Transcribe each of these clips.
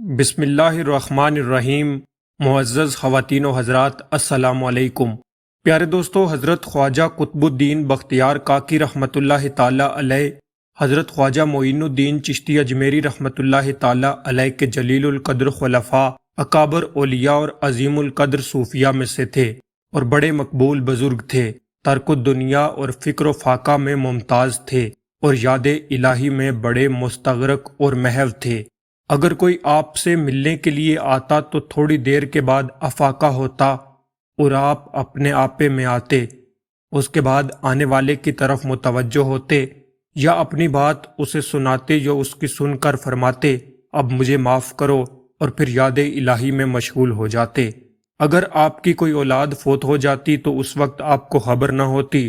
بسم اللہ الرحمن الرحیم۔ معزز خواتین و حضرات، السلام علیکم۔ پیارے دوستو، حضرت خواجہ قطب الدین بختیار کاکی رحمۃ اللہ تعالی علیہ، حضرت خواجہ معین الدین چشتی اجمیری رحمۃ اللہ تعالی علیہ کے جلیل القدر خلفاء، اکابر اولیاء اور عظیم القدر صوفیاء میں سے تھے اور بڑے مقبول بزرگ تھے۔ ترک الدنیا اور فکر و فاقہ میں ممتاز تھے اور یاد الہی میں بڑے مستغرق اور محو تھے۔ اگر کوئی آپ سے ملنے کے لیے آتا تو تھوڑی دیر کے بعد افاقہ ہوتا اور آپ اپنے آپے میں آتے، اس کے بعد آنے والے کی طرف متوجہ ہوتے یا اپنی بات اسے سناتے یا اس کی سن کر فرماتے اب مجھے معاف کرو، اور پھر یاد الہی میں مشغول ہو جاتے۔ اگر آپ کی کوئی اولاد فوت ہو جاتی تو اس وقت آپ کو خبر نہ ہوتی،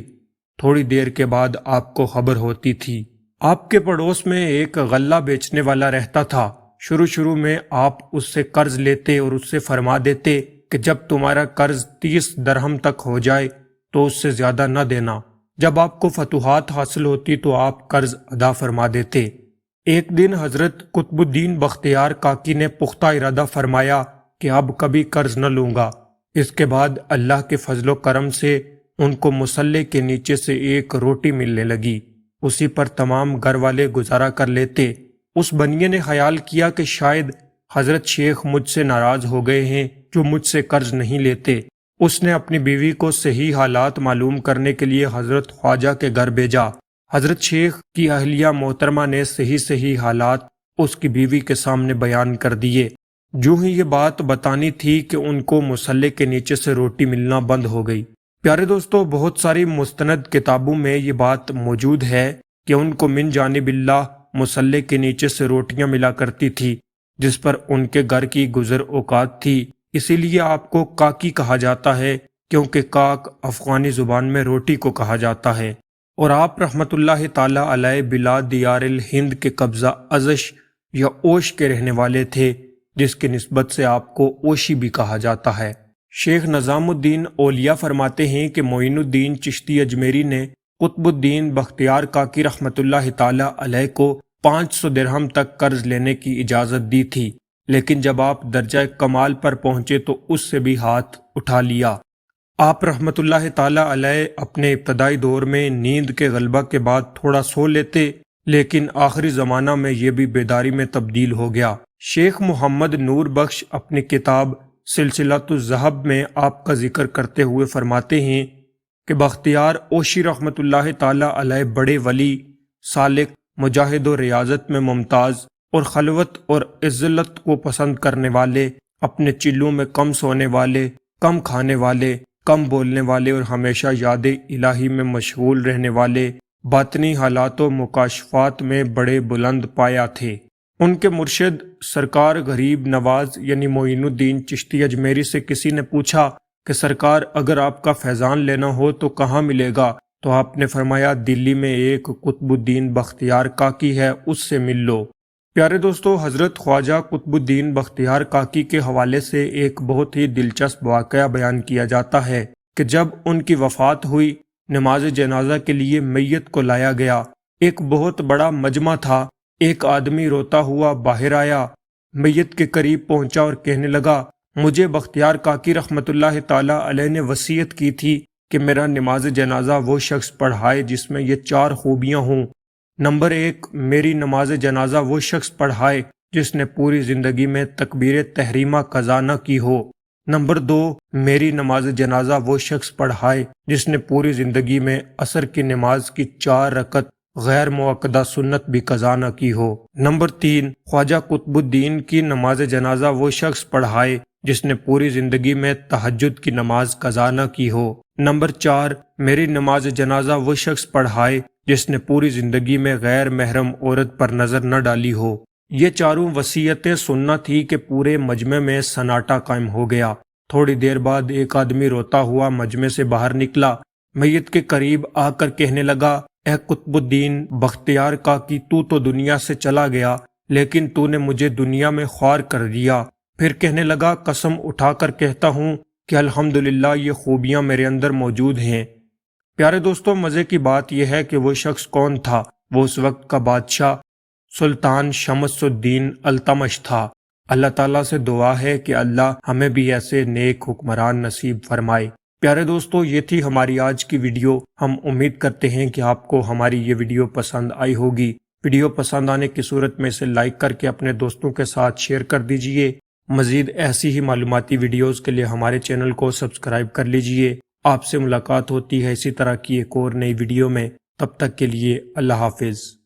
تھوڑی دیر کے بعد آپ کو خبر ہوتی تھی۔ آپ کے پڑوس میں ایک غلہ بیچنے والا رہتا تھا۔ شروع میں آپ اس سے قرض لیتے اور اس سے فرما دیتے کہ جب تمہارا قرض 30 درہم تک ہو جائے تو اس سے زیادہ نہ دینا۔ جب آپ کو فتوحات حاصل ہوتی تو آپ قرض ادا فرما دیتے۔ ایک دن حضرت قطب الدین بختیار کاکی نے پختہ ارادہ فرمایا کہ اب کبھی قرض نہ لوں گا۔ اس کے بعد اللہ کے فضل و کرم سے ان کو مصلے کے نیچے سے ایک روٹی ملنے لگی، اسی پر تمام گھر والے گزارا کر لیتے۔ اس بنیے نے خیال کیا کہ شاید حضرت شیخ مجھ سے ناراض ہو گئے ہیں جو مجھ سے قرض نہیں لیتے۔ اس نے اپنی بیوی کو صحیح حالات معلوم کرنے کے لیے حضرت خواجہ کے گھر بھیجا۔ حضرت شیخ کی اہلیہ محترمہ نے صحیح حالات اس کی بیوی کے سامنے بیان کر دیے۔ جو ہی یہ بات بتانی تھی کہ ان کو مصلے کے نیچے سے روٹی ملنا بند ہو گئی۔ پیارے دوستو، بہت ساری مستند کتابوں میں یہ بات موجود ہے کہ ان کو من جانب اللہ مصلے کے نیچے سے روٹیاں ملا کرتی تھی، جس پر ان کے گھر کی گزر اوقات تھی۔ اسی لیے آپ کو کاکی کہا جاتا ہے، کیونکہ کاک افغانی زبان میں روٹی کو کہا جاتا ہے۔ اور آپ رحمت اللہ تعالی علیہ بلاد دیار الہند کے قبضہ ازش یا اوش کے رہنے والے تھے، جس کی نسبت سے آپ کو اوشی بھی کہا جاتا ہے۔ شیخ نظام الدین اولیاء فرماتے ہیں کہ معین الدین چشتی اجمیری نے قطب الدین بختیار کاکی رحمت اللہ تعالی علیہ کو 500 درہم تک قرض لینے کی اجازت دی تھی، لیکن جب آپ درجہ کمال پر پہنچے تو اس سے بھی ہاتھ اٹھا لیا۔ آپ رحمت اللہ تعالی علیہ اپنے ابتدائی دور میں نیند کے غلبہ کے بعد تھوڑا سو لیتے، لیکن آخری زمانہ میں یہ بھی بیداری میں تبدیل ہو گیا۔ شیخ محمد نور بخش اپنی کتاب سلسلۃ الذہب میں آپ کا ذکر کرتے ہوئے فرماتے ہیں کہ بختیار اوشی رحمت اللہ تعالی علیہ بڑے ولی، سالک، مجاہد و ریاضت میں ممتاز اور خلوت اور عزلت کو پسند کرنے والے، اپنے چلوں میں کم سونے والے، کم کھانے والے، کم بولنے والے اور ہمیشہ یاد الہی میں مشغول رہنے والے، باطنی حالات و مکاشفات میں بڑے بلند پایا تھے۔ ان کے مرشد سرکار غریب نواز یعنی معین الدین چشتی اجمیری سے کسی نے پوچھا کہ سرکار اگر آپ کا فیضان لینا ہو تو کہاں ملے گا؟ تو آپ نے فرمایا دلی میں ایک قطب الدین بختیار کاکی ہے، اس سے مل لو۔ پیارے دوستو، حضرت خواجہ قطب الدین بختیار کاکی کے حوالے سے ایک بہت ہی دلچسپ واقعہ بیان کیا جاتا ہے کہ جب ان کی وفات ہوئی، نماز جنازہ کے لیے میت کو لایا گیا۔ ایک بہت بڑا مجمع تھا۔ ایک آدمی روتا ہوا باہر آیا، میت کے قریب پہنچا اور کہنے لگا، مجھے بختیار کاکی رحمت اللہ تعالی علیہ نے وصیت کی تھی کہ میرا نماز جنازہ وہ شخص پڑھائے جس میں یہ 4 خوبیاں ہوں۔ نمبر 1، میری نماز جنازہ وہ شخص پڑھائے جس نے پوری زندگی میں تکبیر تحریمہ قضا نہ کی ہو۔ نمبر 2، میری نماز جنازہ وہ شخص پڑھائے جس نے پوری زندگی میں عصر کی نماز کی 4 رکعت غیر مؤکدہ سنت بھی قضا نہ کی ہو۔ نمبر 3، خواجہ قطب الدین کی نماز جنازہ وہ شخص پڑھائے جس نے پوری زندگی میں تہجد کی نماز قضا نہ کی ہو۔ نمبر 4، میری نماز جنازہ وہ شخص پڑھائے جس نے پوری زندگی میں غیر محرم عورت پر نظر نہ ڈالی ہو۔ یہ چاروں وصیتیں سننا تھی کہ پورے مجمع میں سناٹا قائم ہو گیا۔ تھوڑی دیر بعد ایک آدمی روتا ہوا مجمع سے باہر نکلا، میت کے قریب آ کر کہنے لگا، اے قطب الدین بختیار کاکی، تو دنیا سے چلا گیا لیکن تو نے مجھے دنیا میں خوار کر دیا۔ پھر کہنے لگا، قسم اٹھا کر کہتا ہوں کہ الحمدللہ یہ خوبیاں میرے اندر موجود ہیں۔ پیارے دوستو، مزے کی بات یہ ہے کہ وہ شخص کون تھا؟ وہ اس وقت کا بادشاہ سلطان شمس الدین التمش تھا۔ اللہ تعالیٰ سے دعا ہے کہ اللہ ہمیں بھی ایسے نیک حکمران نصیب فرمائے۔ پیارے دوستو، یہ تھی ہماری آج کی ویڈیو۔ ہم امید کرتے ہیں کہ آپ کو ہماری یہ ویڈیو پسند آئی ہوگی۔ ویڈیو پسند آنے کی صورت میں اسے لائک کر کے اپنے دوستوں کے ساتھ شیئر کر دیجئے۔ مزید ایسی ہی معلوماتی ویڈیوز کے لیے ہمارے چینل کو سبسکرائب کر لیجئے۔ آپ سے ملاقات ہوتی ہے اسی طرح کی ایک اور نئی ویڈیو میں۔ تب تک کے لیے اللہ حافظ۔